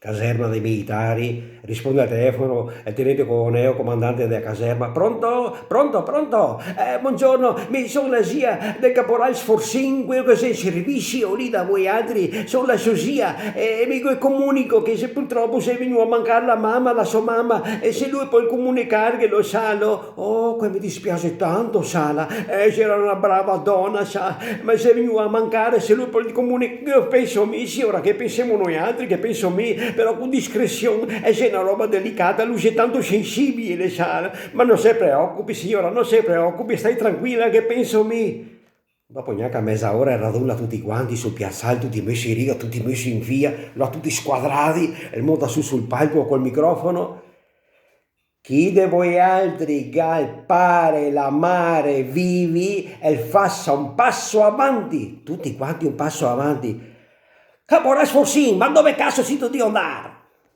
Caserma dei militari, risponde al telefono il tenente Coroneo, comandante della caserma. Pronto? Pronto, pronto? Buongiorno, mi sono la zia del caporal Sforsin, quello che sei in servizio lì da voi altri, sono la sua zia e mi comunico che se purtroppo sei venuto a mancare la sua mamma, e se lui può comunicare che lo sa, oh, che mi dispiace tanto, Sala, c'era una brava donna, sa, ma se è venuto a mancare, se lui può comunicare, io penso mi, sì, ora che pensiamo noi altri, che penso mi, però con discrezione, e se è una roba delicata, lui è tanto sensibile, sa, ma non si preoccupi, signora, non si preoccupi, stai tranquilla che penso mi. Dopo neanche a mezz'ora era raduna tutti quanti sul piazzale, tutti messi in riga, tutti messi in via, là tutti squadrati, e monta su sul palco col microfono. Chi de voi altri galpare la mare vivi e faccia un passo avanti, tutti quanti un passo avanti. Caporal Sforsin, ma dove cazzo si tu di andare?